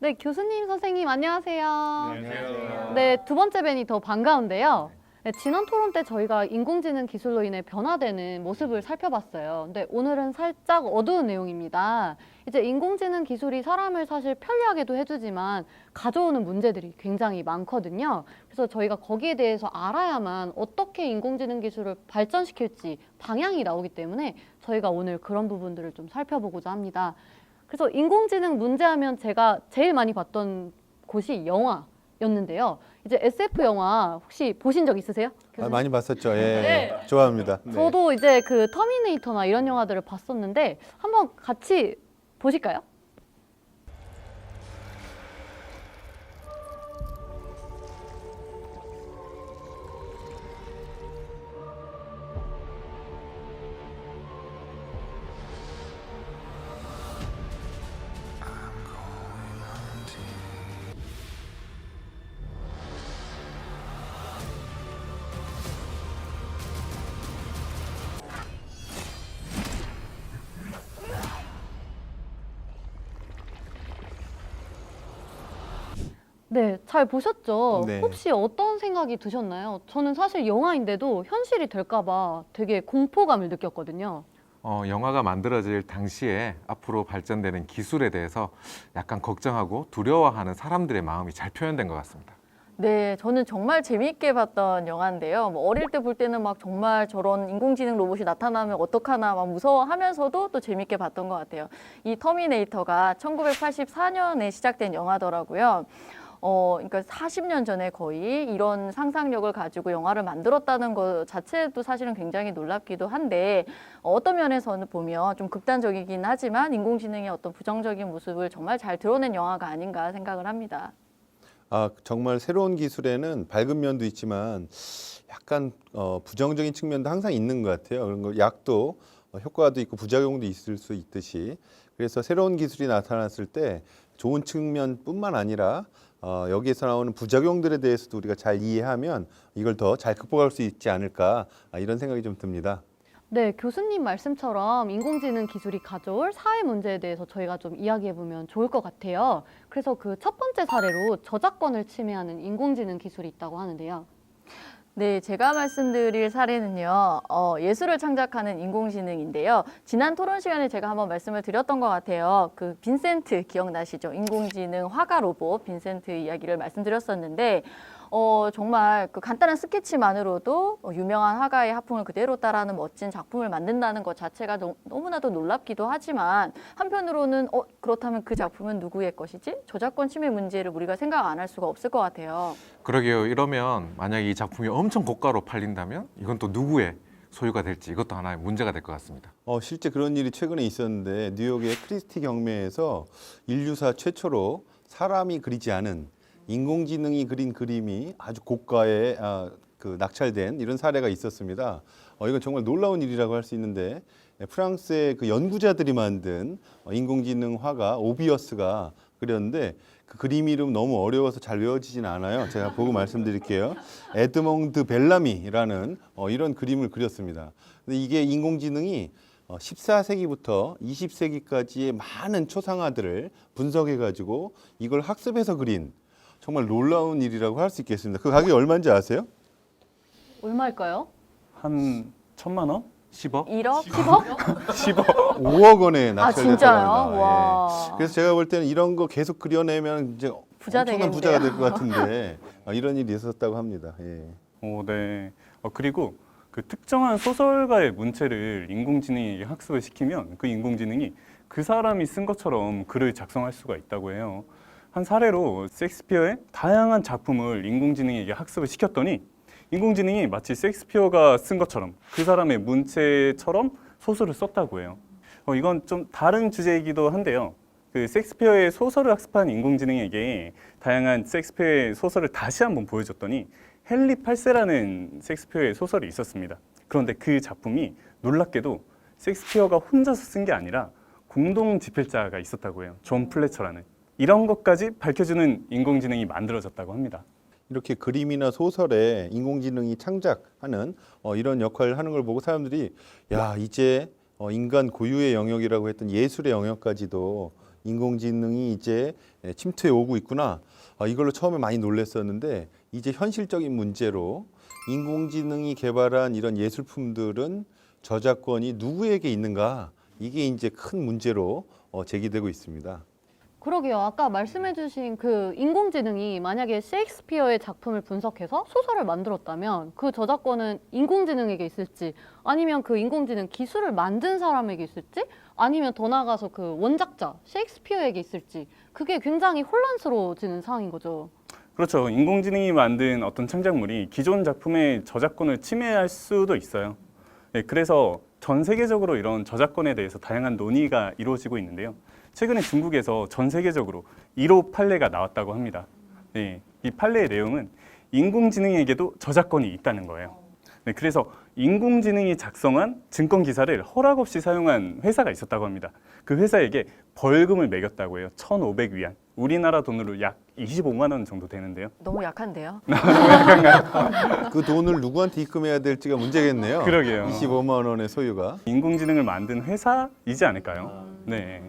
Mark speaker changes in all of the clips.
Speaker 1: 네, 교수님, 선생님 안녕하세요.
Speaker 2: 안녕하세요.
Speaker 1: 네, 두 번째 뵈니 더 반가운데요. 네, 지난 토론 때 저희가 인공지능 기술로 인해 변화되는 모습을 살펴봤어요. 근데 오늘은 살짝 어두운 내용입니다. 이제 인공지능 기술이 사람을 사실 편리하게도 해주지만 가져오는 문제들이 굉장히 많거든요. 그래서 저희가 거기에 대해서 알아야만 어떻게 인공지능 기술을 발전시킬지 방향이 나오기 때문에 저희가 오늘 그런 부분들을 좀 살펴보고자 합니다. 그래서 인공지능 문제하면 제가 제일 많이 봤던 곳이 영화였는데요. 이제 SF 영화 혹시 보신 적 있으세요?
Speaker 2: 많이 봤었죠. 예,
Speaker 1: 네.
Speaker 2: 좋아합니다. 네.
Speaker 1: 저도 이제 그 터미네이터나 이런 영화들을 봤었는데 한번 같이 보실까요? 네, 잘 보셨죠?
Speaker 2: 네.
Speaker 1: 혹시 어떤 생각이 드셨나요? 저는 사실 영화인데도 현실이 될까 봐 되게 공포감을 느꼈거든요.
Speaker 3: 영화가 만들어질 당시에 앞으로 발전되는 기술에 대해서 약간 걱정하고 두려워하는 사람들의 마음이 잘 표현된 것 같습니다.
Speaker 4: 네, 저는 정말 재미있게 봤던 영화인데요. 뭐 어릴 때 볼 때는 막 정말 저런 인공지능 로봇이 나타나면 어떡하나 막 무서워하면서도 또 재미있게 봤던 것 같아요. 이 터미네이터가 1984년에 시작된 영화더라고요. 그러니까 40년 전에 거의 이런 상상력을 가지고 영화를 만들었다는 것 자체도 사실은 굉장히 놀랍기도 한데 어떤 면에서는 보면 좀 극단적이긴 하지만 인공지능의 어떤 부정적인 모습을 정말 잘 드러낸 영화가 아닌가 생각을 합니다.
Speaker 2: 정말 새로운 기술에는 밝은 면도 있지만 약간 부정적인 측면도 항상 있는 것 같아요. 그런 거 약도 효과도 있고 부작용도 있을 수 있듯이 그래서 새로운 기술이 나타났을 때 좋은 측면뿐만 아니라 여기에서 나오는 부작용들에 대해서도 우리가 잘 이해하면 이걸 더 잘 극복할 수 있지 않을까 이런 생각이 좀 듭니다.
Speaker 1: 네, 교수님 말씀처럼 인공지능 기술이 가져올 사회 문제에 대해서 저희가 좀 이야기해보면 좋을 것 같아요. 그래서 그 첫 번째 사례로 저작권을 침해하는 인공지능 기술이 있다고 하는데요.
Speaker 4: 네, 제가 말씀드릴 사례는요, 예술을 창작하는 인공지능인데요. 지난 토론 시간에 제가 한번 말씀을 드렸던 것 같아요. 그 빈센트 기억나시죠? 인공지능 화가 로봇 빈센트 이야기를 말씀드렸었는데, 정말 그 간단한 스케치만으로도 유명한 화가의 화풍을 그대로 따라하는 멋진 작품을 만든다는 것 자체가 너무나도 놀랍기도 하지만 한편으로는 그렇다면 그 작품은 누구의 것이지? 저작권 침해 문제를 우리가 생각 안 할 수가 없을 것 같아요.
Speaker 3: 그러게요. 이러면 만약에 이 작품이 엄청 고가로 팔린다면 이건 또 누구의 소유가 될지 이것도 하나의 문제가 될 것 같습니다.
Speaker 2: 실제 그런 일이 최근에 있었는데 뉴욕의 크리스티 경매에서 인류사 최초로 사람이 그리지 않은 인공지능이 그린 그림이 아주 고가에 낙찰된 이런 사례가 있었습니다. 이건 정말 놀라운 일이라고 할 수 있는데 프랑스의 그 연구자들이 만든 인공지능 화가 오비어스가 그렸는데 그 그림 이름 너무 어려워서 잘 외워지진 않아요. 제가 보고 말씀드릴게요. 에드몽드 벨라미라는 이런 그림을 그렸습니다. 근데 이게 인공지능이 14세기부터 20세기까지의 많은 초상화들을 분석해가지고 이걸 학습해서 그린 정말 놀라운 일이라고 할 수 있겠습니다. 그 가격이 얼마인지 아세요?
Speaker 1: 얼마일까요?
Speaker 5: 한 1,000만 원?
Speaker 3: 10억?
Speaker 4: 1억?
Speaker 1: 10억?
Speaker 5: 10억.
Speaker 2: 5억 원에
Speaker 4: 아,
Speaker 2: 낙찰됐다고
Speaker 4: 진짜요?
Speaker 2: 합니다.
Speaker 4: 와.
Speaker 2: 그래서 제가 볼 때는 이런 거 계속 그려내면 이제
Speaker 4: 부자
Speaker 2: 엄청난
Speaker 4: 되겠네요.
Speaker 2: 부자가 될 것 같은데 이런 일이 있었다고 합니다. 예.
Speaker 5: 네. 그리고 그 특정한 소설가의 문체를 인공지능에게 학습을 시키면 그 인공지능이 그 사람이 쓴 것처럼 글을 작성할 수가 있다고 해요. 한 사례로 셰익스피어의 다양한 작품을 인공지능에게 학습을 시켰더니 인공지능이 마치 셰익스피어가 쓴 것처럼 그 사람의 문체처럼 소설을 썼다고 해요. 이건 좀 다른 주제이기도 한데요. 그 셰익스피어의 소설을 학습한 인공지능에게 다양한 셰익스피어의 소설을 다시 한번 보여줬더니 헨리 8세라는 셰익스피어의 소설이 있었습니다. 그런데 그 작품이 놀랍게도 셰익스피어가 혼자서 쓴 게 아니라 공동 집필자가 있었다고 해요. 존 플래처라는. 이런 것까지 밝혀주는 인공지능이 만들어졌다고 합니다.
Speaker 2: 이렇게 그림이나 소설에 인공지능이 창작하는 이런 역할을 하는 걸 보고 사람들이 야 이제 인간 고유의 영역이라고 했던 예술의 영역까지도 인공지능이 이제 침투해 오고 있구나. 이걸로 처음에 많이 놀랐었는데 이제 현실적인 문제로 인공지능이 개발한 이런 예술품들은 저작권이 누구에게 있는가? 이게 이제 큰 문제로 제기되고 있습니다.
Speaker 1: 그러게요. 아까 말씀해주신 그 인공지능이 만약에 셰익스피어의 작품을 분석해서 소설을 만들었다면 그 저작권은 인공지능에게 있을지 아니면 그 인공지능 기술을 만든 사람에게 있을지 아니면 더 나아가서 그 원작자 셰익스피어에게 있을지 그게 굉장히 혼란스러워지는 상황인 거죠.
Speaker 5: 그렇죠. 인공지능이 만든 어떤 창작물이 기존 작품의 저작권을 침해할 수도 있어요. 네, 그래서 전 세계적으로 이런 저작권에 대해서 다양한 논의가 이루어지고 있는데요. 최근에 중국에서 전 세계적으로 1호 판례가 나왔다고 합니다. 네, 이 판례의 내용은 인공지능에게도 저작권이 있다는 거예요. 네, 그래서 인공지능이 작성한 증권 기사를 허락 없이 사용한 회사가 있었다고 합니다. 그 회사에게 벌금을 매겼다고 해요. 1,500위안. 우리나라 돈으로 약 25만 원 정도 되는데요.
Speaker 4: 너무 약한데요.
Speaker 2: 그 돈을 누구한테 입금해야 될지가 문제겠네요.
Speaker 5: 그러게요.
Speaker 2: 25만 원의 소유가.
Speaker 5: 인공지능을 만든 회사이지 않을까요? 네.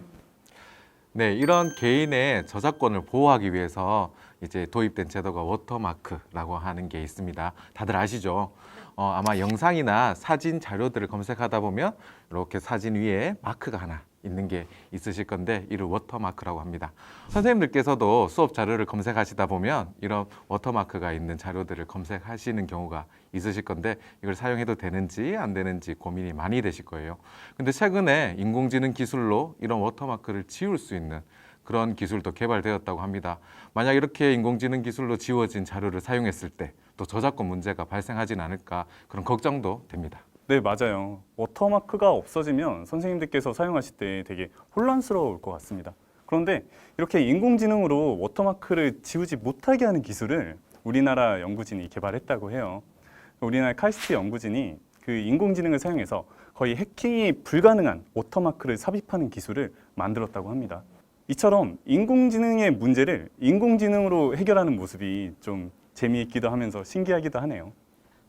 Speaker 3: 네, 이런 개인의 저작권을 보호하기 위해서 이제 도입된 제도가 워터마크라고 하는 게 있습니다. 다들 아시죠? 아마 영상이나 사진 자료들을 검색하다 보면 이렇게 사진 위에 마크가 하나 있는 게 있으실 건데 이를 워터마크라고 합니다. 선생님들께서도 수업 자료를 검색하시다 보면 이런 워터마크가 있는 자료들을 검색하시는 경우가 있으실 건데 이걸 사용해도 되는지 안 되는지 고민이 많이 되실 거예요. 근데 최근에 인공지능 기술로 이런 워터마크를 지울 수 있는 그런 기술도 개발되었다고 합니다. 만약 이렇게 인공지능 기술로 지워진 자료를 사용했을 때 또 저작권 문제가 발생하진 않을까 그런 걱정도 됩니다.
Speaker 5: 네, 맞아요. 워터마크가 없어지면 선생님들께서 사용하실 때 되게 혼란스러울 것 같습니다. 그런데 이렇게 인공지능으로 워터마크를 지우지 못하게 하는 기술을 우리나라 연구진이 개발했다고 해요. 우리나라 카이스트 연구진이 그 인공지능을 사용해서 거의 해킹이 불가능한 워터마크를 삽입하는 기술을 만들었다고 합니다. 이처럼 인공지능의 문제를 인공지능으로 해결하는 모습이 좀 재미있기도 하면서 신기하기도 하네요.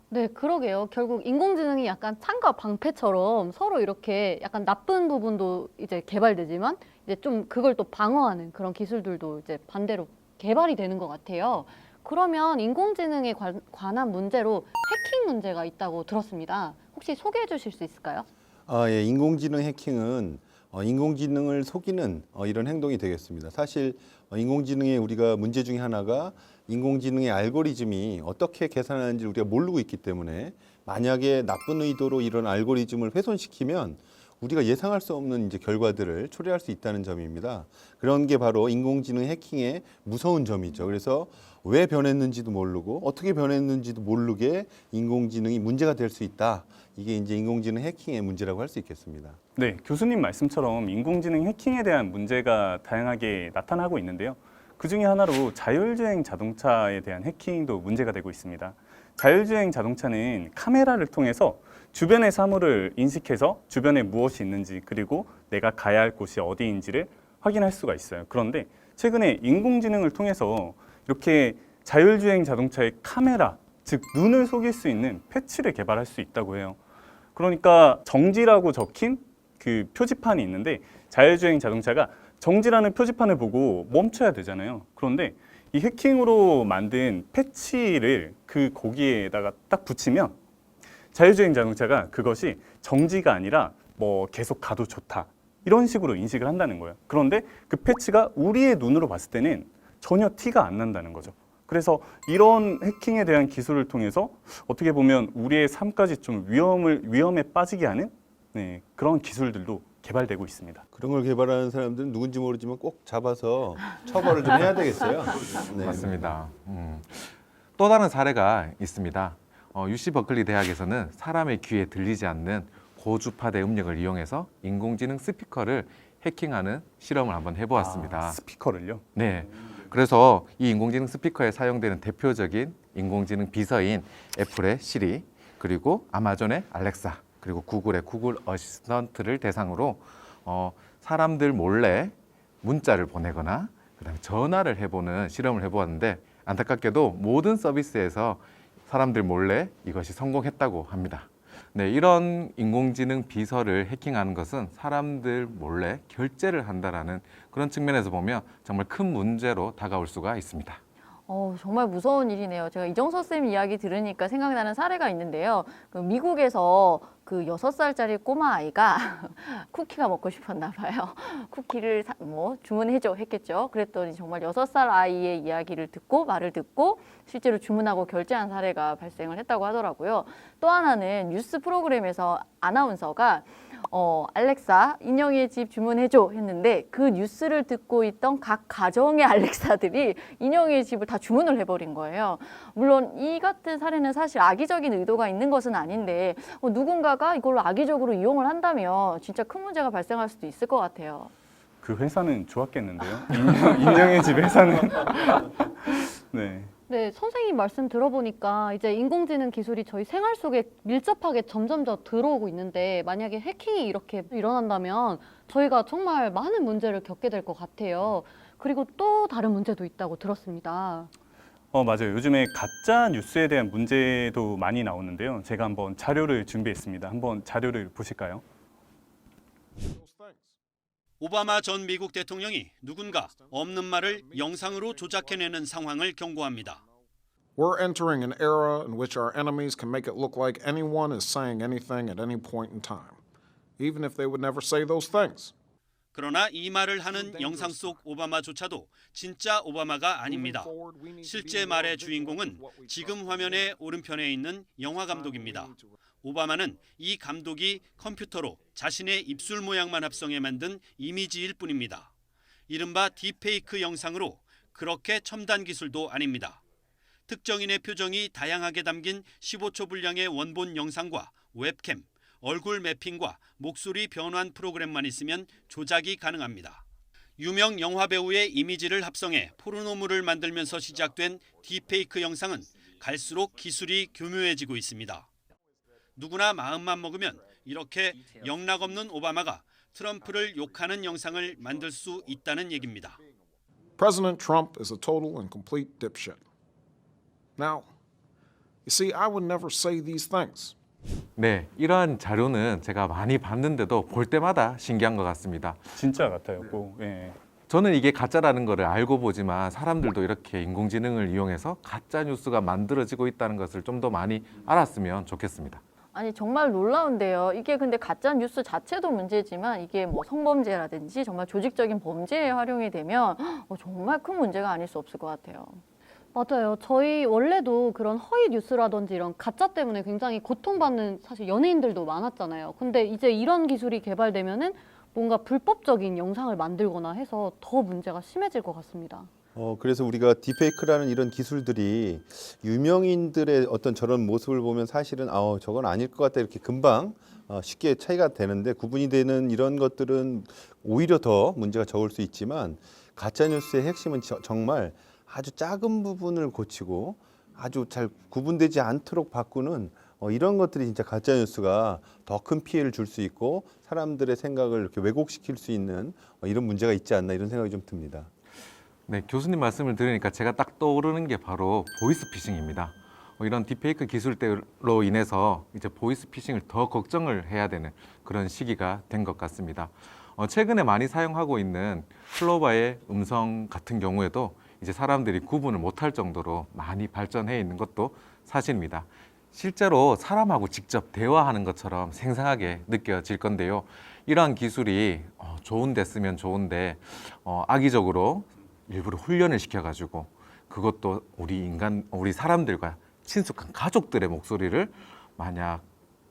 Speaker 1: 네, 그러게요. 결국 인공지능이 약간 창과 방패처럼 서로 이렇게 약간 나쁜 부분도 이제 개발되지만 이제 좀 그걸 또 방어하는 그런 기술들도 이제 반대로 개발이 되는 것 같아요. 그러면 인공지능에 관한 문제로 해킹 문제가 있다고 들었습니다. 혹시 소개해 주실 수 있을까요?
Speaker 2: 예, 인공지능 해킹은 인공지능을 속이는 이런 행동이 되겠습니다. 사실 인공지능의 우리가 문제 중에 하나가 인공지능의 알고리즘이 어떻게 계산하는지 우리가 모르고 있기 때문에 만약에 나쁜 의도로 이런 알고리즘을 훼손시키면 우리가 예상할 수 없는 이제 결과들을 초래할 수 있다는 점입니다. 그런 게 바로 인공지능 해킹의 무서운 점이죠. 그래서 왜 변했는지도 모르고 어떻게 변했는지도 모르게 인공지능이 문제가 될 수 있다. 이게 이제 인공지능 해킹의 문제라고 할 수 있겠습니다.
Speaker 5: 네, 교수님 말씀처럼 인공지능 해킹에 대한 문제가 다양하게 나타나고 있는데요. 그 중에 하나로 자율주행 자동차에 대한 해킹도 문제가 되고 있습니다. 자율주행 자동차는 카메라를 통해서 주변의 사물을 인식해서 주변에 무엇이 있는지 그리고 내가 가야 할 곳이 어디인지를 확인할 수가 있어요. 그런데 최근에 인공지능을 통해서 이렇게 자율주행 자동차의 카메라, 즉 눈을 속일 수 있는 패치를 개발할 수 있다고 해요. 그러니까 정지라고 적힌 그 표지판이 있는데 자율주행 자동차가 정지라는 표지판을 보고 멈춰야 되잖아요. 그런데 이 해킹으로 만든 패치를 그 거기에다가 딱 붙이면 자율주행 자동차가 그것이 정지가 아니라 뭐 계속 가도 좋다 이런 식으로 인식을 한다는 거예요. 그런데 그 패치가 우리의 눈으로 봤을 때는 전혀 티가 안 난다는 거죠. 그래서 이런 해킹에 대한 기술을 통해서 어떻게 보면 우리의 삶까지 좀 위험에 빠지게 하는 그런 기술들도 개발되고 있습니다.
Speaker 2: 그런 걸 개발하는 사람들은 누군지 모르지만 꼭 잡아서 처벌을 좀 해야 되겠어요. 네.
Speaker 3: 맞습니다. 또 다른 사례가 있습니다. UC 버클리 대학에서는 사람의 귀에 들리지 않는 고주파대 음력을 이용해서 인공지능 스피커를 해킹하는 실험을 한번 해보았습니다.
Speaker 5: 스피커를요?
Speaker 3: 네. 그래서 이 인공지능 스피커에 사용되는 대표적인 인공지능 비서인 애플의 시리, 그리고 아마존의 알렉사, 그리고 구글의 구글 어시스턴트를 대상으로 사람들 몰래 문자를 보내거나 그다음에 전화를 해보는 실험을 해보았는데 안타깝게도 모든 서비스에서 사람들 몰래 이것이 성공했다고 합니다. 네, 이런 인공지능 비서를 해킹하는 것은 사람들 몰래 결제를 한다라는 그런 측면에서 보면 정말 큰 문제로 다가올 수가 있습니다.
Speaker 4: 정말 무서운 일이네요. 제가 이정서 쌤 이야기 들으니까 생각나는 사례가 있는데요. 그 미국에서 그 6살짜리 꼬마 아이가 쿠키가 먹고 싶었나 봐요. 쿠키를 주문해줘 했겠죠. 그랬더니 정말 6살 아이의 이야기를 듣고 말을 듣고 실제로 주문하고 결제한 사례가 발생을 했다고 하더라고요. 또 하나는 뉴스 프로그램에서 아나운서가 알렉사 인형의 집 주문해줘 했는데 그 뉴스를 듣고 있던 각 가정의 알렉사들이 인형의 집을 다 주문을 해버린 거예요. 물론 이 같은 사례는 사실 악의적인 의도가 있는 것은 아닌데 누군가가 이걸로 악의적으로 이용을 한다면 진짜 큰 문제가 발생할 수도 있을 것 같아요.
Speaker 5: 그 회사는 좋았겠는데요. 인형의 집 회사는. 네.
Speaker 1: 네, 선생님 말씀 들어보니까 이제 인공지능 기술이 저희 생활 속에 밀접하게 점점 더 들어오고 있는데 만약에 해킹이 이렇게 일어난다면 저희가 정말 많은 문제를 겪게 될 것 같아요. 그리고 또 다른 문제도 있다고 들었습니다.
Speaker 5: 맞아요. 요즘에 가짜 뉴스에 대한 문제도 많이 나오는데요. 제가 한번 자료를 준비했습니다. 한번 자료를 보실까요?
Speaker 6: 오바마 전 미국 대통령이 누군가 없는 말을 영상으로 조작해내는 상황을 경고합니다.
Speaker 7: We're entering an era in which our enemies can make it look like anyone is saying anything at any point in time, even if they would never say those things.
Speaker 6: 그러나 이 말을 하는 영상 속 오바마조차도 진짜 오바마가 아닙니다. 실제 말의 주인공은 지금 화면의 오른편에 있는 영화 감독입니다. 오바마는 이 감독이 컴퓨터로 자신의 입술 모양만 합성해 만든 이미지일 뿐입니다. 이른바 딥페이크 영상으로 그렇게 첨단 기술도 아닙니다. 특정인의 표정이 다양하게 담긴 15초 분량의 원본 영상과 웹캠, 얼굴 매핑과 목소리 변환 프로그램만 있으면 조작이 가능합니다. 유명 영화 배우의 이미지를 합성해 포르노물을 만들면서 시작된 딥페이크 영상은 갈수록 기술이 교묘해지고 있습니다. 누구나 마음만 먹으면 이렇게 영락없는 오바마가 트럼프를 욕하는 영상을 만들 수 있다는 얘기입니다.
Speaker 7: President Trump is a total and complete dipshit. Now, you see, I would never say these things.
Speaker 3: 네, 이러한 자료는 제가 많이 봤는데도 볼 때마다 신기한 것 같습니다.
Speaker 5: 진짜 같아요. 예.
Speaker 3: 저는 이게 가짜라는 거를 알고 보지만 사람들도 이렇게 인공지능을 이용해서 가짜 뉴스가 만들어지고 있다는 것을 좀 더 많이 알았으면 좋겠습니다.
Speaker 4: 아니 정말 놀라운데요. 이게 근데 가짜 뉴스 자체도 문제지만 이게 뭐 성범죄라든지 정말 조직적인 범죄에 활용이 되면 정말 큰 문제가 아닐 수 없을 것 같아요.
Speaker 1: 맞아요. 저희 원래도 그런 허위 뉴스라든지 이런 가짜 때문에 굉장히 고통받는 사실 연예인들도 많았잖아요. 근데 이제 이런 기술이 개발되면은 뭔가 불법적인 영상을 만들거나 해서 더 문제가 심해질 것 같습니다.
Speaker 2: 그래서 우리가 딥페이크라는 이런 기술들이 유명인들의 어떤 저런 모습을 보면 사실은 저건 아닐 것 같다 이렇게 금방 쉽게 차이가 되는데 구분이 되는 이런 것들은 오히려 더 문제가 적을 수 있지만 가짜뉴스의 핵심은 정말 아주 작은 부분을 고치고 아주 잘 구분되지 않도록 바꾸는 이런 것들이 진짜 가짜뉴스가 더 큰 피해를 줄 수 있고 사람들의 생각을 이렇게 왜곡시킬 수 있는 이런 문제가 있지 않나 이런 생각이 좀 듭니다.
Speaker 3: 네, 교수님 말씀을 들으니까 제가 딱 떠오르는 게 바로 보이스피싱입니다. 이런 딥페이크 기술로 인해서 이제 보이스피싱을 더 걱정을 해야 되는 그런 시기가 된 것 같습니다. 최근에 많이 사용하고 있는 클로바의 음성 같은 경우에도 이제 사람들이 구분을 못할 정도로 많이 발전해 있는 것도 사실입니다. 실제로 사람하고 직접 대화하는 것처럼 생생하게 느껴질 건데요. 이러한 기술이 좋은데 쓰면 좋은데 악의적으로 일부러 훈련을 시켜가지고 그것도 우리 사람들과 친숙한 가족들의 목소리를 만약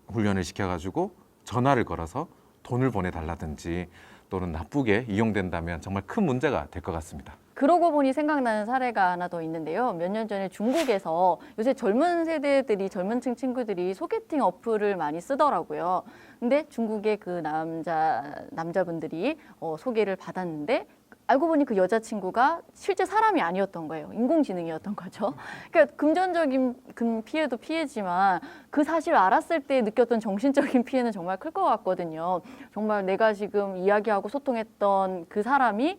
Speaker 3: 훈련을 시켜가지고 전화를 걸어서 돈을 보내달라든지 또는 나쁘게 이용된다면 정말 큰 문제가 될 것 같습니다.
Speaker 4: 그러고 보니 생각나는 사례가 하나 더 있는데요. 몇 년 전에 중국에서 요새 젊은 세대들이 젊은 층 친구들이 소개팅 어플을 많이 쓰더라고요. 근데 중국의 그 남자분들이 소개를 받았는데 알고 보니 그 여자친구가 실제 사람이 아니었던 거예요. 인공지능이었던 거죠. 그러니까 금전적인 피해도 피해지만 그 사실을 알았을 때 느꼈던 정신적인 피해는 정말 클 것 같거든요. 정말 내가 지금 이야기하고 소통했던 그 사람이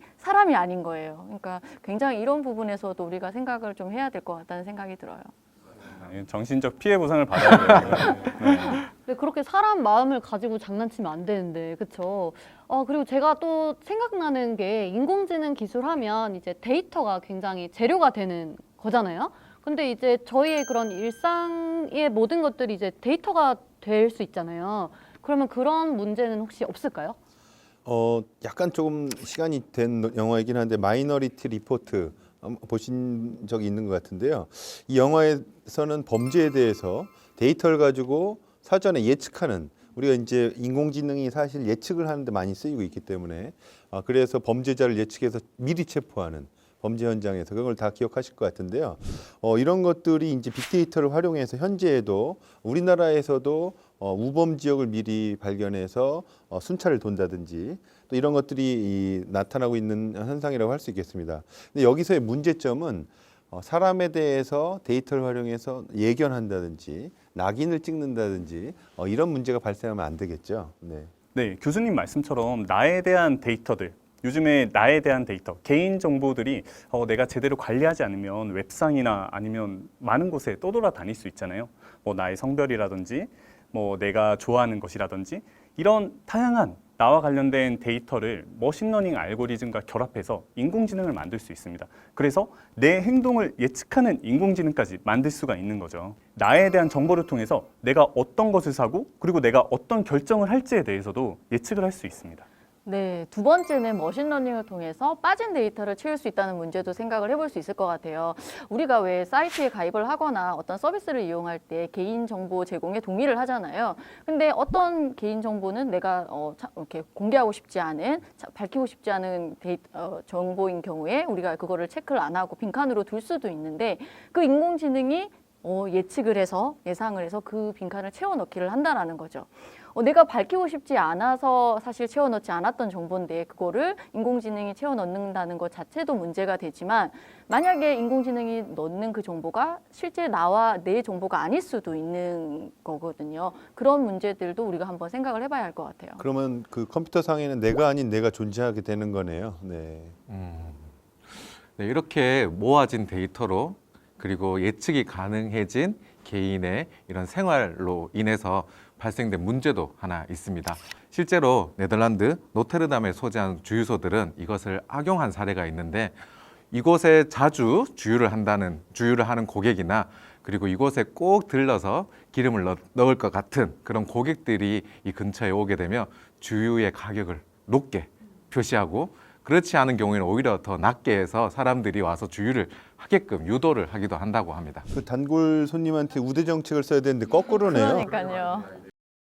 Speaker 4: 아닌 거예요. 그러니까 굉장히 이런 부분에서도 우리가 생각을 좀 해야 될 것 같다는 생각이 들어요.
Speaker 5: 정신적 피해 보상을 받아야 돼요. 네.
Speaker 1: 근데 그렇게 사람 마음을 가지고 장난치면 안 되는데, 그쵸? 그리고 제가 또 생각나는 게 인공지능 기술하면 이제 데이터가 굉장히 재료가 되는 거잖아요. 근데 이제 저희의 그런 일상의 모든 것들이 이제 데이터가 될 수 있잖아요. 그러면 그런 문제는 혹시 없을까요?
Speaker 2: 약간 조금 시간이 된 영화이긴 한데 마이너리티 리포트 보신 적이 있는 것 같은데요. 이 영화에서는 범죄에 대해서 데이터를 가지고 사전에 예측하는, 우리가 이제 인공지능이 사실 예측을 하는데 많이 쓰이고 있기 때문에 그래서 범죄자를 예측해서 미리 체포하는 범죄 현장에서 그걸 다 기억하실 것 같은데요. 이런 것들이 이제 빅데이터를 활용해서 현재에도 우리나라에서도 우범 지역을 미리 발견해서 순찰을 돈다든지 또 이런 것들이 나타나고 있는 현상이라고 할 수 있겠습니다. 근데 여기서의 문제점은 사람에 대해서 데이터를 활용해서 예견한다든지 낙인을 찍는다든지 이런 문제가 발생하면 안 되겠죠. 네.
Speaker 5: 네, 교수님 말씀처럼 나에 대한 데이터들, 요즘에 나에 대한 데이터, 개인 정보들이 내가 제대로 관리하지 않으면 웹상이나 아니면 많은 곳에 떠돌아다닐 수 있잖아요. 뭐 나의 성별이라든지 뭐 내가 좋아하는 것이라든지 이런 다양한 나와 관련된 데이터를 머신러닝 알고리즘과 결합해서 인공지능을 만들 수 있습니다. 그래서 내 행동을 예측하는 인공지능까지 만들 수가 있는 거죠. 나에 대한 정보를 통해서 내가 어떤 것을 사고 그리고 내가 어떤 결정을 할지에 대해서도 예측을 할 수 있습니다.
Speaker 4: 네, 두 번째는 머신러닝을 통해서 빠진 데이터를 채울 수 있다는 문제도 생각을 해볼 수 있을 것 같아요. 우리가 왜 사이트에 가입을 하거나 어떤 서비스를 이용할 때 개인정보 제공에 동의를 하잖아요. 근데 어떤 개인정보는 내가 이렇게 공개하고 싶지 않은, 밝히고 싶지 않은 정보인 경우에 우리가 그거를 체크를 안 하고 빈칸으로 둘 수도 있는데 그 인공지능이 예측을 해서 예상을 해서 그 빈칸을 채워 넣기를 한다라는 거죠. 내가 밝히고 싶지 않아서 사실 채워 넣지 않았던 정보인데 그거를 인공지능이 채워 넣는다는 것 자체도 문제가 되지만 만약에 인공지능이 넣는 그 정보가 실제 나와 내 정보가 아닐 수도 있는 거거든요. 그런 문제들도 우리가 한번 생각을 해봐야 할 것 같아요.
Speaker 2: 그러면 그 컴퓨터 상에는 내가 아닌 내가 존재하게 되는 거네요. 네.
Speaker 3: 네, 이렇게 모아진 데이터로 그리고 예측이 가능해진 개인의 이런 생활로 인해서 발생된 문제도 하나 있습니다. 실제로 네덜란드 노테르담에 소재한 주유소들은 이것을 악용한 사례가 있는데 이곳에 자주 주유를 하는 고객이나 그리고 이곳에 꼭 들러서 기름을 넣을 것 같은 그런 고객들이 이 근처에 오게 되면 주유의 가격을 높게 표시하고 그렇지 않은 경우에는 오히려 더 낮게 해서 사람들이 와서 주유를 하게끔 유도를 하기도 한다고 합니다.
Speaker 2: 그 단골 손님한테 우대 정책을 써야 되는데 거꾸로네요.
Speaker 4: 그러니까요.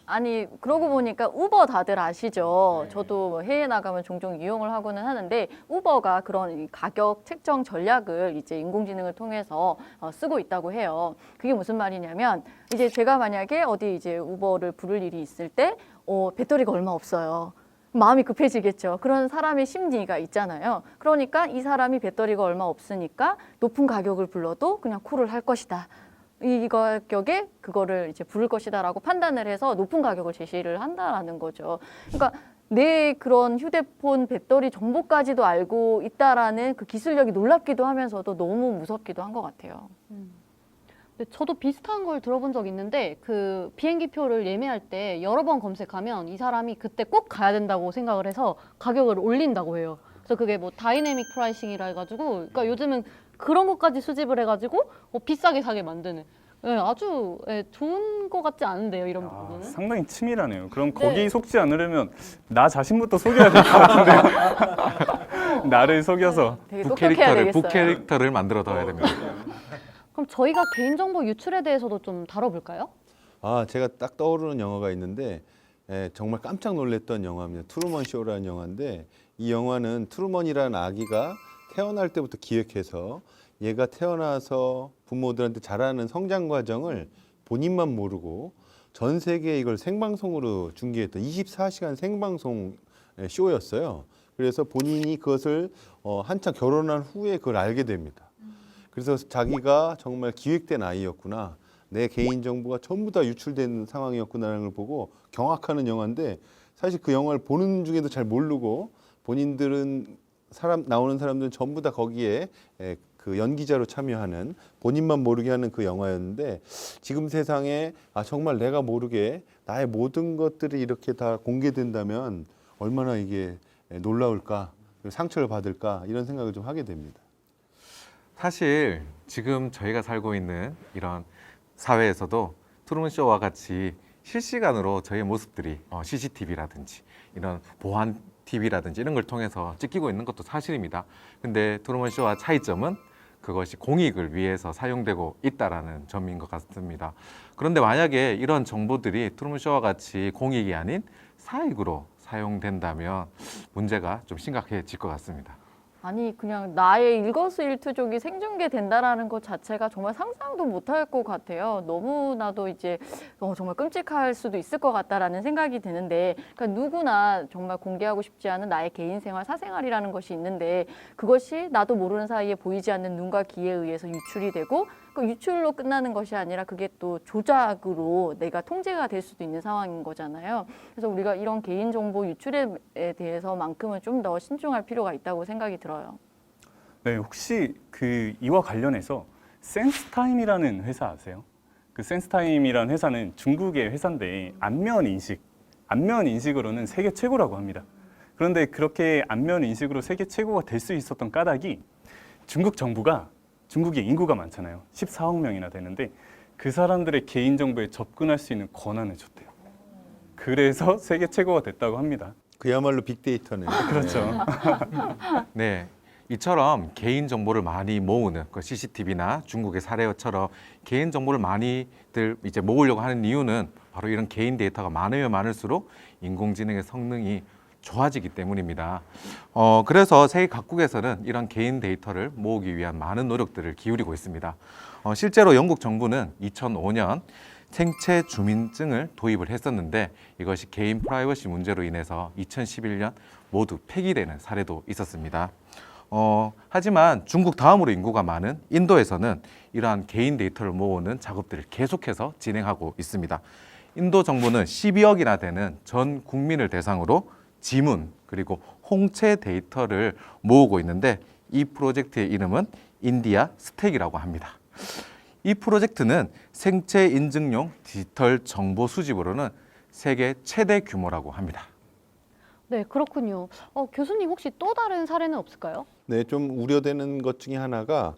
Speaker 4: 아니 그러고 보니까 우버 다들 아시죠? 저도 뭐 해외 나가면 종종 이용을 하고는 하는데 우버가 그런 이 가격 책정 전략을 이제 인공지능을 통해서 쓰고 있다고 해요. 그게 무슨 말이냐면 이제 제가 만약에 어디 이제 우버를 부를 일이 있을 때 배터리가 얼마 없어요. 마음이 급해지겠죠. 그런 사람의 심리가 있잖아요. 그러니까 이 사람이 배터리가 얼마 없으니까 높은 가격을 불러도 그냥 콜을 할 것이다. 이 가격에 그거를 이제 부를 것이다라고 판단을 해서 높은 가격을 제시를 한다라는 거죠. 그러니까 내 그런 휴대폰 배터리 정보까지도 알고 있다라는 그 기술력이 놀랍기도 하면서도 너무 무섭기도 한 것 같아요.
Speaker 1: 근데 저도 비슷한 걸 들어본 적 있는데 그 비행기 표를 예매할 때 여러 번 검색하면 이 사람이 그때 꼭 가야 된다고 생각을 해서 가격을 올린다고 해요. 그래서 그게 뭐 다이내믹 프라이싱이라 해가지고 그러니까 요즘은 그런 것까지 수집을 해가지고 비싸게 사게 만드는 아주 좋은 것 같지 않은데요, 이런 부분은?
Speaker 5: 상당히 치밀하네요. 그럼 거기 속지 않으려면 나 자신부터 속여야 될 것 같은데요. 나를 속여서.
Speaker 4: 되게 똑똑해야 되겠어요.
Speaker 3: 북캐릭터를 만들어 둬야 됩니다.
Speaker 1: 그럼 저희가 개인정보 유출에 대해서도 좀 다뤄볼까요?
Speaker 2: 제가 딱 떠오르는 영화가 있는데 정말 깜짝 놀랐던 영화입니다. 트루먼 쇼라는 영화인데 이 영화는 트루먼이라는 아기가 태어날 때부터 기획해서 얘가 태어나서 부모들한테 자라는 성장 과정을 본인만 모르고 전 세계에 이걸 생방송으로 중계했던 24시간 생방송 쇼였어요. 그래서 본인이 그것을 한참 결혼한 후에 그걸 알게 됩니다. 그래서 자기가 정말 기획된 아이였구나. 내 개인정보가 전부 다 유출된 상황이었구나라는 걸 보고 경악하는 영화인데 사실 그 영화를 보는 중에도 잘 모르고 본인들은 나오는 사람들은 전부 다 거기에 그 연기자로 참여하는 본인만 모르게 하는 그 영화였는데 지금 세상에 정말 내가 모르게 나의 모든 것들이 이렇게 다 공개된다면 얼마나 이게 놀라울까, 상처를 받을까 이런 생각을 좀 하게 됩니다.
Speaker 3: 사실 지금 저희가 살고 있는 이런 사회에서도 트루먼 쇼와 같이 실시간으로 저희의 모습들이 CCTV라든지 이런 보안 TV라든지 이런 걸 통해서 찍히고 있는 것도 사실입니다. 근데 트루먼 쇼와 차이점은 그것이 공익을 위해서 사용되고 있다라는 점인 것 같습니다. 그런데 만약에 이런 정보들이 트루먼 쇼와 같이 공익이 아닌 사익으로 사용된다면 문제가 좀 심각해질 것 같습니다.
Speaker 4: 아니 그냥 나의 일거수일투족이 생중계된다라는 것 자체가 정말 상상도 못할 것 같아요. 너무나도 이제 정말 끔찍할 수도 있을 것 같다라는 생각이 드는데, 그러니까 누구나 정말 공개하고 싶지 않은 나의 개인 생활, 사생활이라는 것이 있는데 그것이 나도 모르는 사이에 보이지 않는 눈과 귀에 의해서 유출이 되고 그 유출로 끝나는 것이 아니라 그게 또 조작으로 내가 통제가 될 수도 있는 상황인 거잖아요. 그래서 우리가 이런 개인정보 유출에 대해서만큼은 좀 더 신중할 필요가 있다고 생각이 들어요.
Speaker 5: 네, 혹시 그 이와 관련해서 센스타임이라는 회사 아세요? 그 센스타임이라는 회사는 중국의 회사인데 안면 인식으로는 세계 최고라고 합니다. 그런데 그렇게 안면 인식으로 세계 최고가 될 수 있었던 까닭이 중국 정부가, 중국의 인구가 많잖아요. 14억 명이나 되는데 그 사람들의 개인정보에 접근할 수 있는 권한을 줬대요. 그래서 세계 최고가 됐다고 합니다.
Speaker 2: 그야말로 빅데이터네요.
Speaker 5: 그렇죠.
Speaker 3: 네, 이처럼 개인 정보를 많이 모으는 그 CCTV나 중국의 사례처럼 개인 정보를 많이들 이제 모으려고 하는 이유는 바로 이런 개인 데이터가 많으면 많을수록 인공지능의 성능이 좋아지기 때문입니다. 그래서 세계 각국에서는 이런 개인 데이터를 모으기 위한 많은 노력들을 기울이고 있습니다. 실제로 영국 정부는 2005년 생체 주민증을 도입을 했었는데 이것이 개인 프라이버시 문제로 인해서 2011년 모두 폐기되는 사례도 있었습니다. 하지만 중국 다음으로 인구가 많은 인도에서는 이러한 개인 데이터를 모으는 작업들을 계속해서 진행하고 있습니다. 인도 정부는 12억이나 되는 전 국민을 대상으로 지문 그리고 홍채 데이터를 모으고 있는데 이 프로젝트의 이름은 인디아 스택이라고 합니다. 이 프로젝트는 생체 인증용 디지털 정보 수집으로는 세계 최대 규모라고 합니다.
Speaker 1: 네, 그렇군요. 교수님 혹시 또 다른 사례는 없을까요?
Speaker 2: 네, 좀 우려되는 것 중에 하나가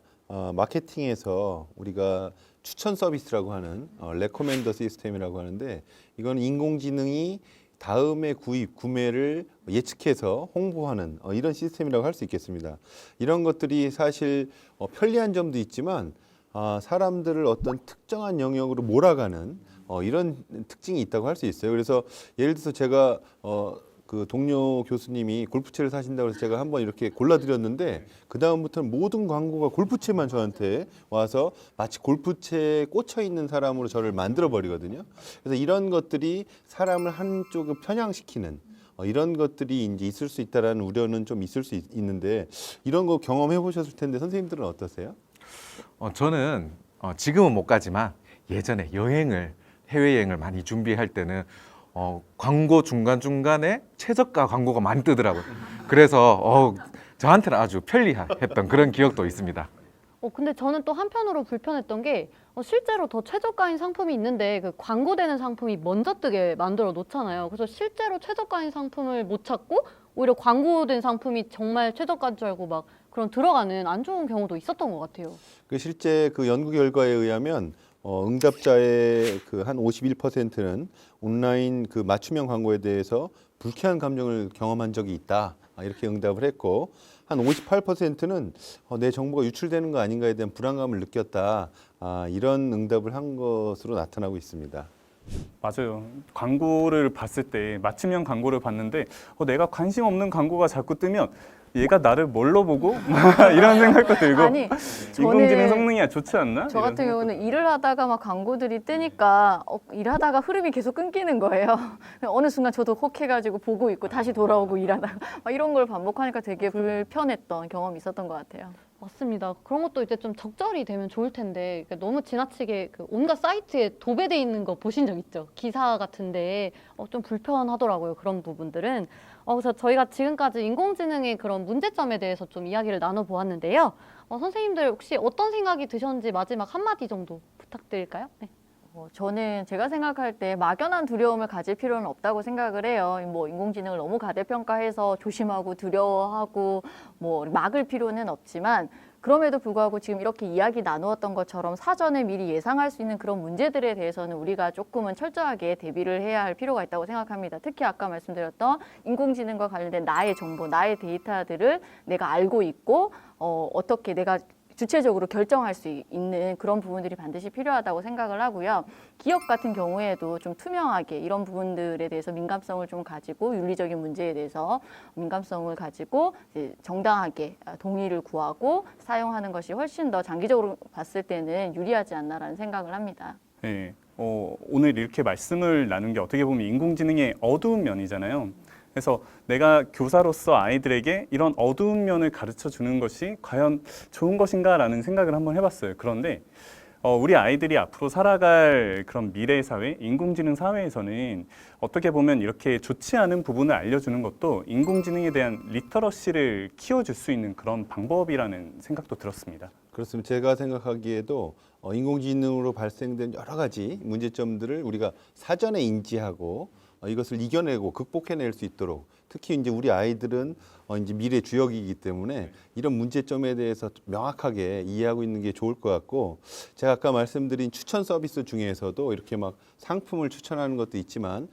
Speaker 2: 마케팅에서 우리가 추천 서비스라고 하는 레코멘더 시스템이라고 하는데 이건 인공지능이 다음에 구매를 예측해서 홍보하는 이런 시스템이라고 할 수 있겠습니다. 이런 것들이 사실 편리한 점도 있지만 사람들을 어떤 특정한 영역으로 몰아가는 이런 특징이 있다고 할 수 있어요. 그래서 예를 들어서 제가 그 동료 교수님이 골프채를 사신다고 해서 제가 한번 이렇게 골라드렸는데 그 다음부터는 모든 광고가 골프채만 저한테 와서 마치 골프채에 꽂혀 있는 사람으로 저를 만들어 버리거든요. 그래서 이런 것들이 사람을 한쪽으로 편향시키는 이런 것들이 이제 있을 수 있다라는 우려는 좀 있을 수 있는데 이런 거 경험해 보셨을 텐데 선생님들은 어떠세요?
Speaker 3: 저는 지금은 못 가지만 예전에 해외여행을 많이 준비할 때는 광고 중간중간에 최저가 광고가 많이 뜨더라고요. 그래서 저한테는 아주 편리했던 그런 기억도 있습니다.
Speaker 1: 근데 저는 또 한편으로 불편했던 게 실제로 더 최저가인 상품이 있는데 그 광고되는 상품이 먼저 뜨게 만들어 놓잖아요. 그래서 실제로 최저가인 상품을 못 찾고 오히려 광고된 상품이 정말 최저가인 줄 알고 막 그런 들어가는 안 좋은 경우도 있었던 것 같아요.
Speaker 2: 그 실제 그 연구 결과에 의하면 응답자의 그 한 51%는 온라인 그 맞춤형 광고에 대해서 불쾌한 감정을 경험한 적이 있다. 이렇게 응답을 했고 한 58%는 내 정보가 유출되는 거 아닌가에 대한 불안감을 느꼈다. 이런 응답을 한 것으로 나타나고 있습니다.
Speaker 5: 맞아요. 광고를 봤을 때 맞춤형 광고를 봤는데 내가 관심 없는 광고가 자꾸 뜨면 얘가 나를 뭘로 보고? 이런 생각도 들고
Speaker 4: 아니,
Speaker 5: 인공지능 성능이 좋지 않나?
Speaker 4: 저 같은 경우는 일을 하다가 막 광고들이 뜨니까 일하다가 흐름이 계속 끊기는 거예요. 어느 순간 저도 혹해가지고 보고 있고 다시 돌아오고 일하다가 막 이런 걸 반복하니까 되게 불편했던 경험이 있었던 것 같아요.
Speaker 1: 맞습니다. 그런 것도 이제 좀 적절히 되면 좋을 텐데 그러니까 너무 지나치게 그 온갖 사이트에 도배돼 있는 거 보신 적 있죠? 기사 같은데 좀 불편하더라고요. 그런 부분들은. 그래서 저희가 지금까지 인공지능의 그런 문제점에 대해서 좀 이야기를 나눠보았는데요. 선생님들 혹시 어떤 생각이 드셨는지 마지막 한마디 정도 부탁드릴까요? 네.
Speaker 4: 저는 제가 생각할 때 막연한 두려움을 가질 필요는 없다고 생각을 해요. 뭐 인공지능을 너무 과대평가해서 조심하고 두려워하고 뭐 막을 필요는 없지만 그럼에도 불구하고 지금 이렇게 이야기 나누었던 것처럼 사전에 미리 예상할 수 있는 그런 문제들에 대해서는 우리가 조금은 철저하게 대비를 해야 할 필요가 있다고 생각합니다. 특히 아까 말씀드렸던 인공지능과 관련된 나의 정보, 나의 데이터들을 내가 알고 있고 어떻게 내가 주체적으로 결정할 수 있는 그런 부분들이 반드시 필요하다고 생각을 하고요. 기업 같은 경우에도 좀 투명하게 이런 부분들에 대해서 민감성을 좀 가지고 윤리적인 문제에 대해서 민감성을 가지고 이제 정당하게 동의를 구하고 사용하는 것이 훨씬 더 장기적으로 봤을 때는 유리하지 않나라는 생각을 합니다.
Speaker 5: 네, 오늘 이렇게 말씀을 나눈 게 어떻게 보면 인공지능의 어두운 면이잖아요. 그래서 내가 교사로서 아이들에게 이런 어두운 면을 가르쳐 주는 것이 과연 좋은 것인가라는 생각을 한번 해봤어요. 그런데 우리 아이들이 앞으로 살아갈 그런 미래 사회, 인공지능 사회에서는 어떻게 보면 이렇게 좋지 않은 부분을 알려주는 것도 인공지능에 대한 리터러시를 키워줄 수 있는 그런 방법이라는 생각도 들었습니다.
Speaker 2: 그렇습니다. 제가 생각하기에도 인공지능으로 발생된 여러 가지 문제점들을 우리가 사전에 인지하고 이것을 이겨내고 극복해낼 수 있도록, 특히 이제 우리 아이들은 이제 미래 주역이기 때문에 이런 문제점에 대해서 명확하게 이해하고 있는 게 좋을 것 같고, 제가 아까 말씀드린 추천 서비스 중에서도 이렇게 막 상품을 추천하는 것도 있지만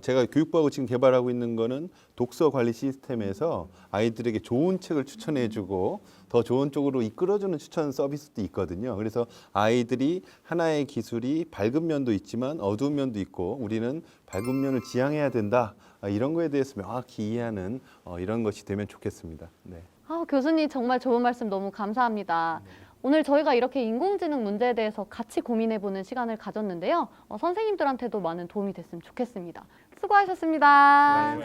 Speaker 2: 제가 교육부하고 지금 개발하고 있는 거는 독서 관리 시스템에서 아이들에게 좋은 책을 추천해주고 더 좋은 쪽으로 이끌어주는 추천 서비스도 있거든요. 그래서 아이들이 하나의 기술이 밝은 면도 있지만 어두운 면도 있고 우리는 밝은 면을 지향해야 된다. 이런 거에 대해서 명확히 이해하는 이런 것이 되면 좋겠습니다. 네.
Speaker 1: 교수님 정말 좋은 말씀 너무 감사합니다. 오늘 저희가 이렇게 인공지능 문제에 대해서 같이 고민해보는 시간을 가졌는데요. 선생님들한테도 많은 도움이 됐으면 좋겠습니다. 수고하셨습니다.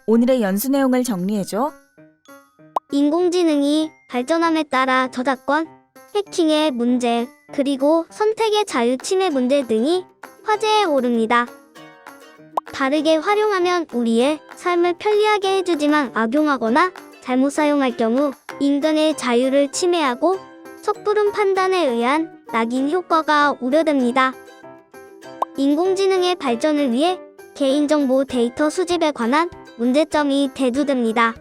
Speaker 8: 오늘의 연수 내용을 정리해줘.
Speaker 9: 인공지능이 발전함에 따라 저작권, 해킹의 문제, 그리고 선택의 자유 침해 문제 등이 화제에 오릅니다. 바르게 활용하면 우리의 삶을 편리하게 해주지만 악용하거나 잘못 사용할 경우 인간의 자유를 침해하고 섣부른 판단에 의한 낙인 효과가 우려됩니다. 인공지능의 발전을 위해 개인정보 데이터 수집에 관한 문제점이 대두됩니다.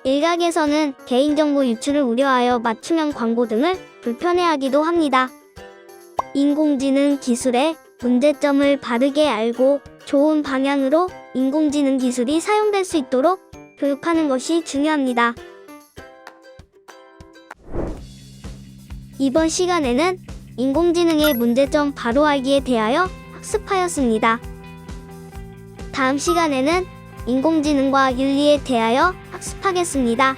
Speaker 9: 일각에서는 개인정보 유출을 우려하여 맞춤형 광고 등을 불편해하기도 합니다. 인공지능 기술의 문제점을 바르게 알고 좋은 방향으로 인공지능 기술이 사용될 수 있도록 교육하는 것이 중요합니다. 이번 시간에는 인공지능의 문제점 바로 알기에 대하여 학습하였습니다. 다음 시간에는 인공지능과 윤리에 대하여 학습하겠습니다.